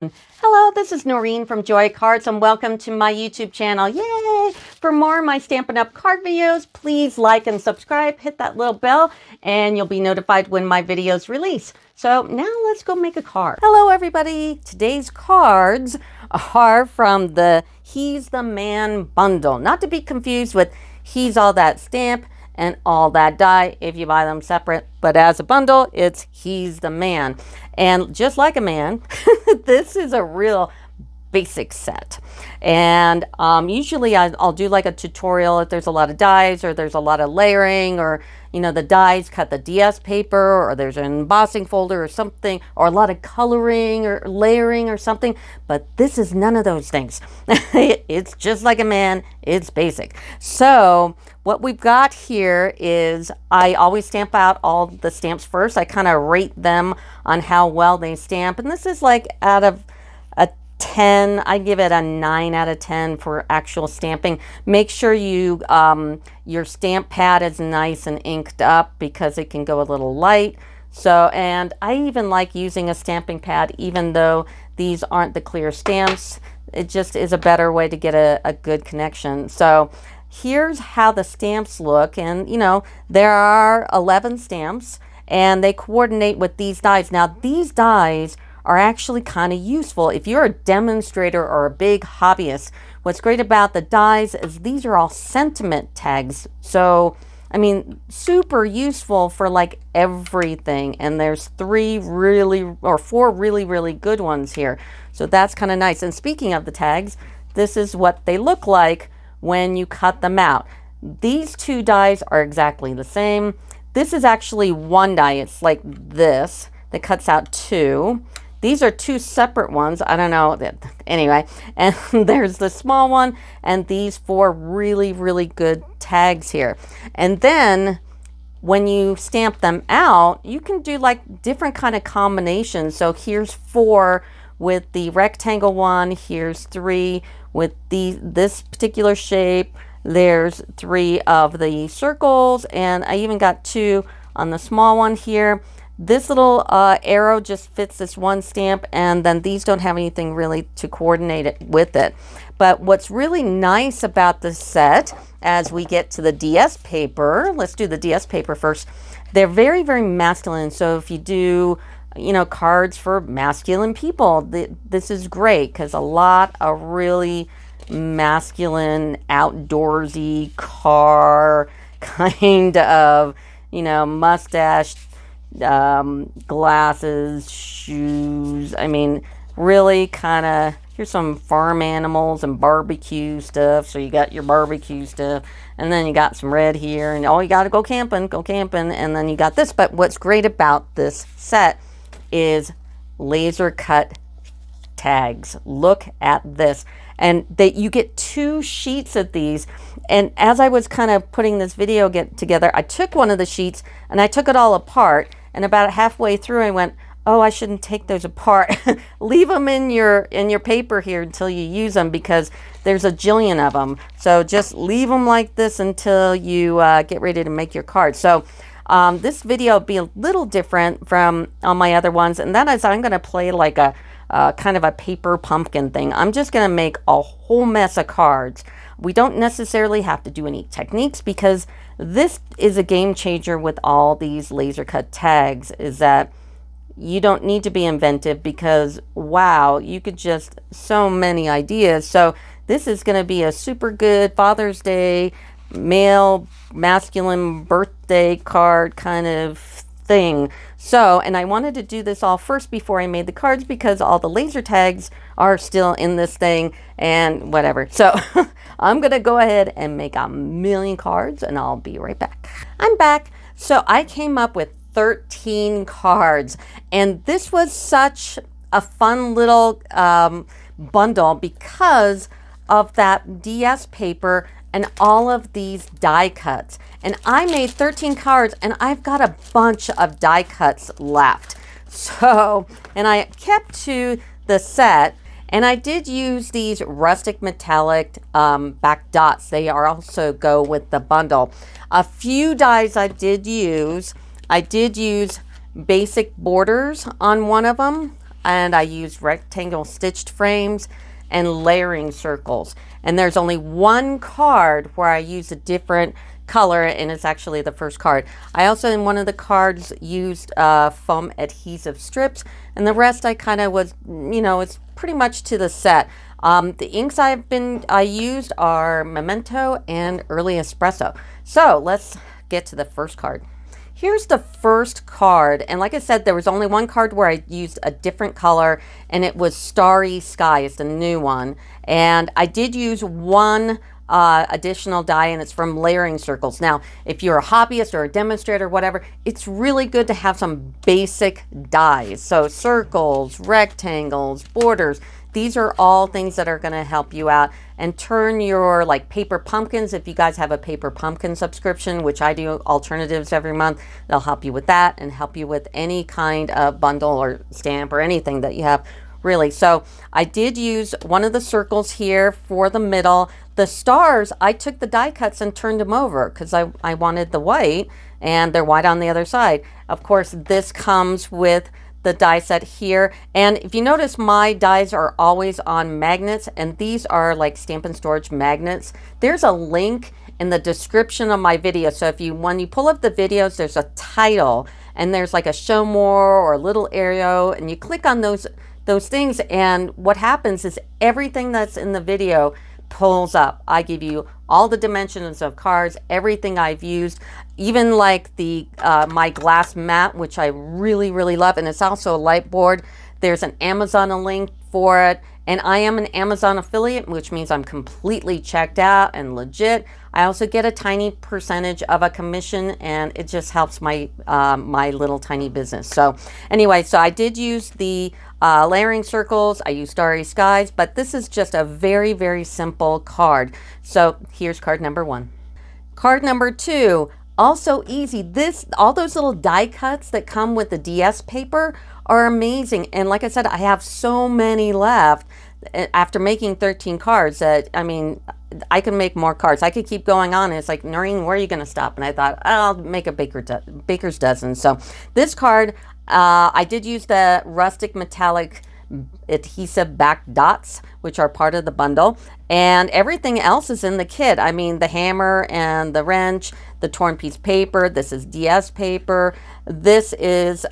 Hello, this is Noreen from Joy Cards and welcome to my YouTube channel. Yay! For more of my Stampin' Up! Card videos, please like and subscribe, hit that little bell, and you'll be notified when my videos release. So now let's go make a card. Hello everybody! Today's cards are from the He's the Man bundle. Not to be confused with He's All That Stamp and All That Die if you buy them separate, but as a bundle, it's He's the Man. And just like a man, this is a real basic set. And usually I'll do like a tutorial if there's a lot of dies or there's a lot of layering, or you know, the dies cut the DS paper, or there's an embossing folder or something, or a lot of coloring or layering or something. But this is none of those things. It's just like a man. It's basic. So what we've got here is, I always stamp out all the stamps first. I kind of rate them on how well they stamp, and this is like out of a 10, I give it a 9 out of 10 for actual stamping. Make sure you your stamp pad is nice and inked up, because it can go a little light. So, and I even like using a stamping pad, even though these aren't the clear stamps. It just is a better way to get a good connection. So here's how the stamps look, and you know, there are 11 stamps and they coordinate with these dies. Now these dies are actually kind of useful if you're a demonstrator or a big hobbyist. What's great about the dies is these are all sentiment tags. So, I mean, super useful for like everything. And there's four really, really good ones here. So that's kind of nice. And speaking of the tags, this is what they look like when you cut them out. These two dies are exactly the same. This is actually one die. It's like this that cuts out two. These are two separate ones. I don't know. Anyway, and there's the small one and these four really, really good tags here. And then when you stamp them out, you can do like different kind of combinations. So here's 4 with the rectangle one. Here's 3 with this particular shape. There's 3 of the circles, and I even got 2 on the small one here. This little arrow just fits this one stamp, and then these don't have anything really to coordinate it with it. But what's really nice about this set, as we get to the DS paper, let's do the DS paper first. They're very, very masculine. So if you do, you know, cards for masculine people, this is great, because a lot of really masculine, outdoorsy car kind of, you know, mustache, glasses, shoes. I mean, really kind of, here's some farm animals and barbecue stuff. So you got your barbecue stuff, and then you got some red here, and oh, you got to go camping, and then you got this. But what's great about this set is laser cut tags. Look at this. And that you get 2 sheets of these. And as I was kind of putting this video together, I took one of the sheets and I took it all apart. And about halfway through, I went, oh, I shouldn't take those apart. Leave them in your paper here until you use them, because there's a jillion of them. So just leave them like this until you get ready to make your card. So this video will be a little different from all my other ones. And that is, I'm going to play like a kind of a paper pumpkin thing. I'm just going to make a whole mess of cards. We don't necessarily have to do any techniques, because this is a game changer with all these laser cut tags, is that you don't need to be inventive, because wow, you could just, so many ideas. So this is going to be a super good Father's Day, male, masculine birthday card kind of thing. So, and I wanted to do this all first before I made the cards, because all the laser tags are still in this thing and whatever. So I'm going to go ahead and make a million cards, and I'll be right back. I'm back. So I came up with 13 cards, and this was such a fun little bundle because of that DS paper and all of these die cuts. And I made 13 cards, and I've got a bunch of die cuts left. So, and I kept to the set, and I did use these rustic metallic back dots. They are also go with the bundle. A few dies I did use basic borders on one of them. and I used rectangle stitched frames and layering circles. And there's only one card where I use a different color, and it's actually the first card. I also, in one of the cards, used foam adhesive strips, and the rest I kind of was, you know, it's pretty much to the set. The inks I used are Memento and Early Espresso. So let's get to the first card. Here's the first card, and like I said, there was only one card where I used a different color, and it was Starry Sky. It's the new one, and I did use one additional die, and it's from Layering Circles. Now, if you're a hobbyist or a demonstrator or whatever, it's really good to have some basic dies. So circles, rectangles, borders, these are all things that are going to help you out and turn your like paper pumpkins. If you guys have a paper pumpkin subscription, which I do alternatives every month, they'll help you with that and help you with any kind of bundle or stamp or anything that you have, really. So I did use one of the circles here for the middle. The stars, I took the die cuts and turned them over because I wanted the white, and they're white on the other side. Of course, this comes with the die set here, and if you notice, my dies are always on magnets, and these are like Stampin' Storage magnets. There's a link in the description of my video, so if you, when you pull up the videos, there's a title, and there's like a show more or a little arrow, and you click on those things, and what happens is everything that's in the video pulls up. I give you all the dimensions of cards, everything I've used, even like the my glass mat, which I really love, and it's also a light board. There's an Amazon link for it, and I am an Amazon affiliate, which means I'm completely checked out and legit. I also get a tiny percentage of a commission, and it just helps my my little tiny business. So anyway, so I did use the layering circles, I use Starry Skies, but this is just a very simple card. So here's card number 1. Card number 2, also easy. All those little die cuts that come with the DS paper are amazing. And like I said, I have so many left after making 13 cards that, I mean, I can make more cards. I could keep going on. And it's like, Noreen, where are you going to stop? And I thought, I'll make a baker's dozen. So this card, I did use the rustic metallic adhesive-backed dots, which are part of the bundle, and everything else is in the kit. I mean, the hammer and the wrench, the torn piece paper. This is DS paper. This is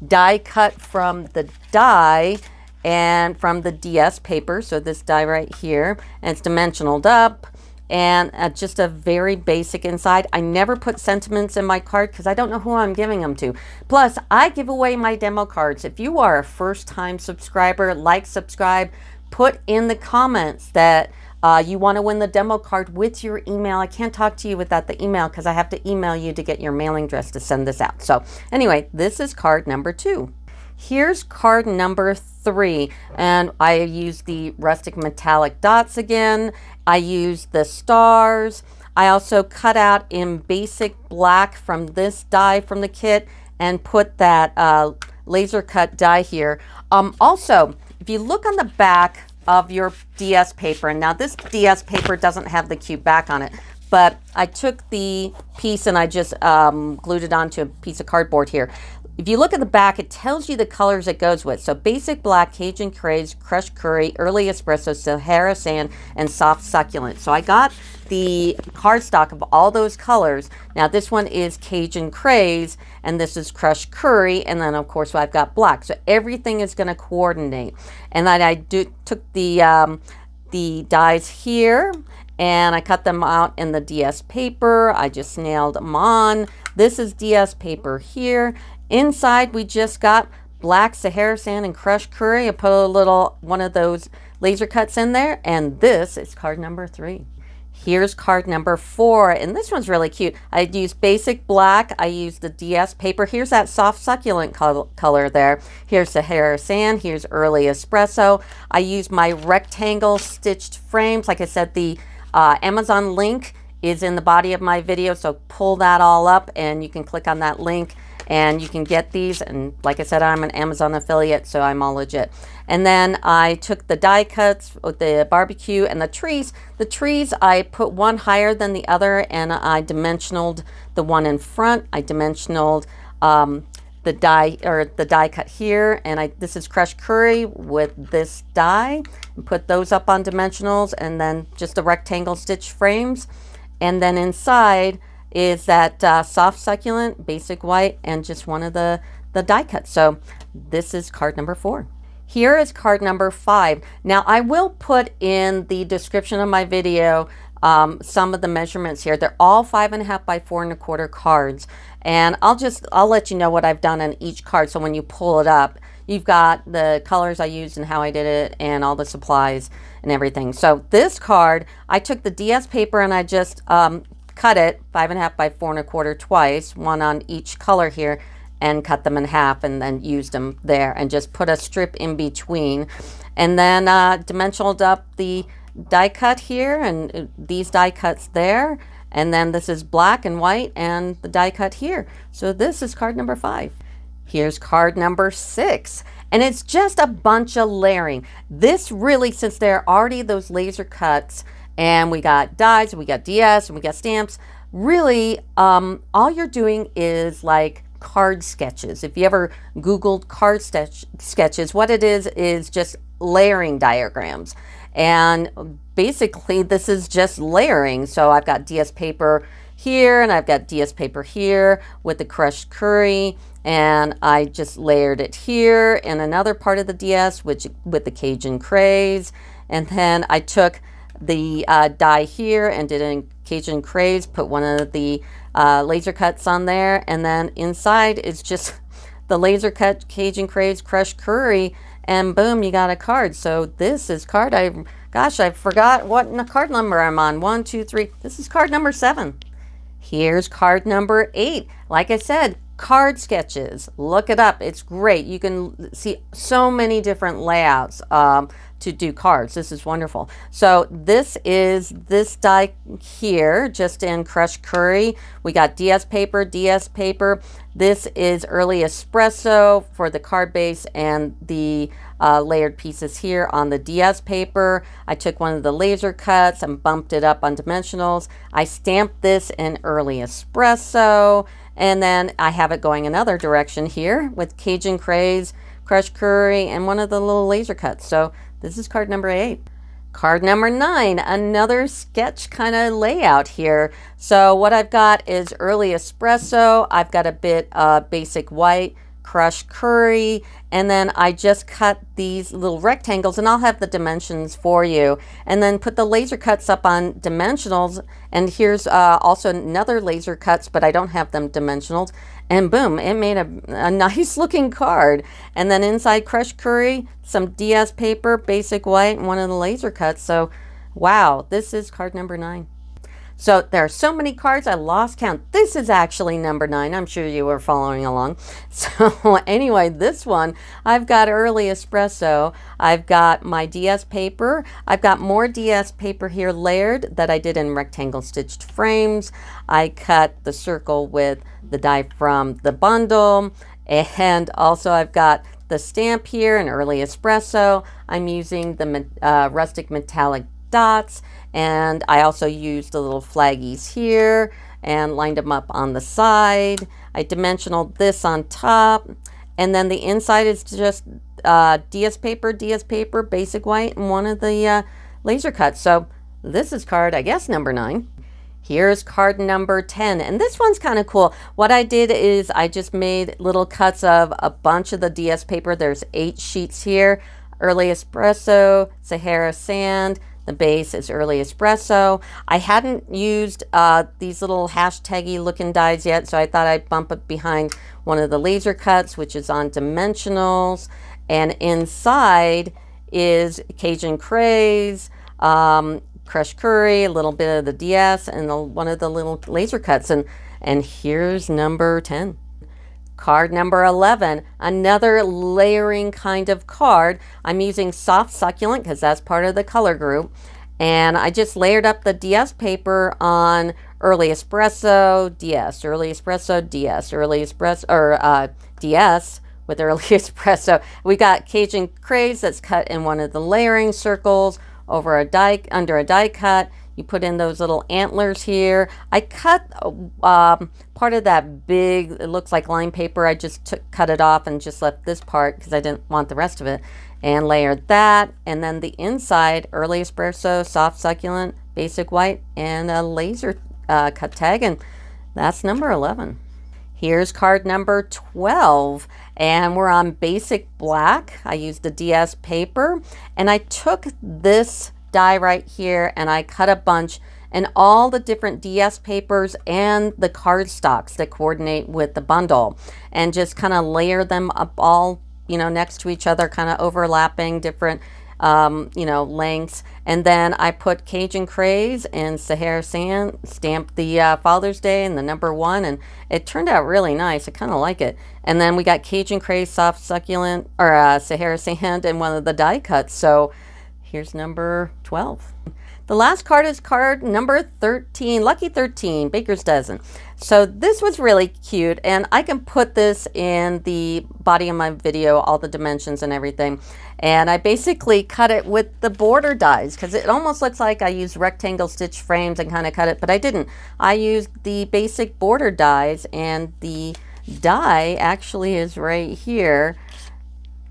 die cut from the die and from the DS paper. So this die right here, and it's dimensionaled up, and just a very basic inside. I never put sentiments in my card because I don't know who I'm giving them to. Plus, I give away my demo cards. If you are a first-time subscriber, like, subscribe, put in the comments that you want to win the demo card with your email. I can't talk to you without the email because I have to email you to get your mailing address to send this out. So anyway, this is card number 2. Here's card number 3, and I use the rustic metallic dots again. I use the stars. I also cut out in basic black from this die from the kit and put that laser cut die here. Also, if you look on the back of your DS paper, and now this DS paper doesn't have the cute back on it, but I took the piece and I just glued it onto a piece of cardboard here. If you look at the back, it tells you the colors it goes with. So basic black, Cajun craze, crushed curry, early espresso, Sahara sand, and soft succulent. So I got the cardstock of all those colors. Now this one is Cajun craze, and this is crushed curry, and then of course I've got black. So everything is going to coordinate. And then I took the dies here, and I cut them out in the DS paper. I just nailed them on. This is DS paper here. Inside, we just got black Sahara sand and crushed curry. I put a little one of those laser cuts in there, and this is card number 3. Here's card number 4, and this one's really cute. I used basic black. I used the DS paper. Here's that soft succulent color there. Here's Sahara sand. Here's early espresso. I used my rectangle stitched frames. Like I said, the Amazon link is in the body of my video, so pull that all up and you can click on that link and you can get these. And like I said, I'm an Amazon affiliate, so I'm all legit. And then I took the die cuts with the barbecue and the trees. The trees, I put one higher than the other, and I dimensionaled the one in front. I dimensionaled the die or the die cut here, and this is crushed curry with this die, and put those up on dimensionals, and then just the rectangle stitch frames. And then inside is that soft succulent basic white and just one of the die cuts. So this is card number 4. Here is card number 5. Now I will put in the description of my video some of the measurements here. They're all 5.5 by 4.25 cards, and I'll let you know what I've done on each card. So when you pull it up, you've got the colors I used and how I did it and all the supplies and everything. So this card, I took the DS paper and I just cut it 5.5 by 4.25 twice, one on each color here, and cut them in half, and then used them there and just put a strip in between, and then dimensionaled up the die cut here and these die cuts there, and then this is black and white and the die cut here. So this is card number 5. Here's card number 6, and it's just a bunch of layering. This really, since there are already those laser cuts and we got dies and we got DS and we got stamps, really all you're doing is like card sketches. If you ever Googled card sketches, what it is just layering diagrams. And basically this is just layering. So I've got DS paper here and I've got DS paper here with the crushed curry, and I just layered it here in another part of the DS with the Cajun craze. And then I took the die here and did in Cajun craze, put one of the laser cuts on there, and then inside is just the laser cut Cajun craze crushed curry, and boom, you got a card. So this is card, I forgot what card number I'm on. 1, 2, 3. This is card number 7. Here's card number 8. Like I said, card sketches. Look it up. It's great. You can see so many different layouts to do cards. This is wonderful. So this is this die here, just in crushed curry. We got DS paper, DS paper. This is early espresso for the card base and the layered pieces here on the DS paper. I took one of the laser cuts and bumped it up on dimensionals. I stamped this in early espresso, and then I have it going another direction here with Cajun craze, crushed curry, and one of the little laser cuts. So this is card number 8. Card number 9, another sketch kind of layout here. So what I've got is early espresso. I've got a bit basic white, crushed curry, and then I just cut these little rectangles, and I'll have the dimensions for you, and then put the laser cuts up on dimensionals. And here's also another laser cuts, but I don't have them dimensionals, and boom, it made a nice looking card. And then inside crushed curry, some DS paper, basic white, and one of the laser cuts. So wow, this is card number 9. So there are so many cards, I lost count. This is actually number 9. I'm sure you were following along. So anyway, this one, I've got early espresso. I've got my DS paper. I've got more DS paper here layered that I did in rectangle stitched frames. I cut the circle with the die from the bundle. And also I've got the stamp here in early espresso. I'm using the rustic metallic dots, and I also used the little flaggies here and lined them up on the side. I dimensional this on top, and then the inside is just DS paper, basic white, and one of the laser cuts. So this is card, I guess, number 9. Here's card number 10, and this one's kind of cool. What I did is I just made little cuts of a bunch of the DS paper. There's 8 sheets here. Early espresso, Sahara sand. The base is early espresso. I hadn't used these little hashtaggy looking dies yet, so I thought I'd bump it behind one of the laser cuts, which is on dimensionals. And inside is Cajun craze, crushed curry, a little bit of the DS, and one of the little laser cuts. And here's number 10. Card number 11, another layering kind of card. I'm using soft succulent because that's part of the color group. And I just layered up the DS paper on early espresso, DS, early espresso, DS, early espresso, or DS with early espresso. We got Cajun craze that's cut in one of the layering circles over a die, under a die cut. You put in those little antlers here. I cut part of that big, it looks like line paper. I just cut it off and just left this part because I didn't want the rest of it. And layered that. And then the inside, early espresso, soft succulent, basic white, and a laser cut tag. And that's number 11. Here's card number 12, and we're on basic black. I used the DS paper, and I took this die right here and I cut a bunch, and all the different DS papers and the cardstocks that coordinate with the bundle, and just kind of layer them up all, you know, next to each other, kind of overlapping different you know, lengths. And then I put Cajun Craze and Sahara Sand, stamped the Father's Day and the number 1, and it turned out really nice. I kind of like it. And then we got Cajun Craze, Soft Succulent, or Sahara Sand, and one of the die cuts. So here's number 12. The last card is card number 13, Lucky 13, Baker's Dozen. So this was really cute, and I can put this in the body of my video, all the dimensions and everything. And I basically cut it with the border dies because it almost looks like I used rectangle stitch frames and kind of cut it, but I didn't. I used the basic border dies, and the die actually is right here,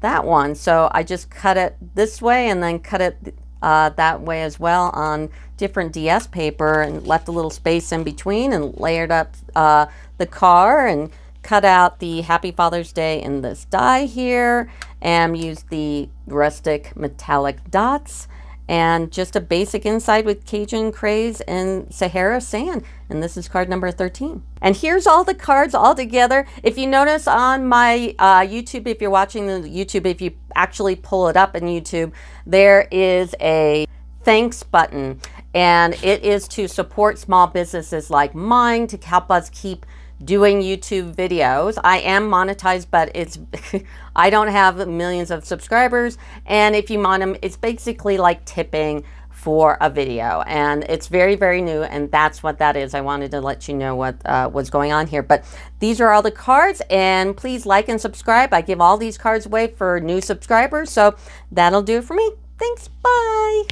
that one. So I just cut it this way and then cut it that way as well on different DS paper, and left a little space in between, and layered up the car, and cut out the Happy Father's Day in this die here, and used the rustic metallic dots, and just a basic inside with Cajun Craze and Sahara Sand. And this is card number 13. And here's all the cards all together. If you notice on my YouTube, if you're watching the YouTube, if you actually pull it up in YouTube, there is a thanks button, and it is to support small businesses like mine, to help us keep doing YouTube videos. I am monetized, but it's I don't have millions of subscribers, and if you want them, it's basically like tipping for a video, and it's very, very new, and that's what that is. I wanted to let you know what was going on here. But these are all the cards, and please like and subscribe. I give all these cards away for new subscribers, so that'll do it for me. Thanks, bye.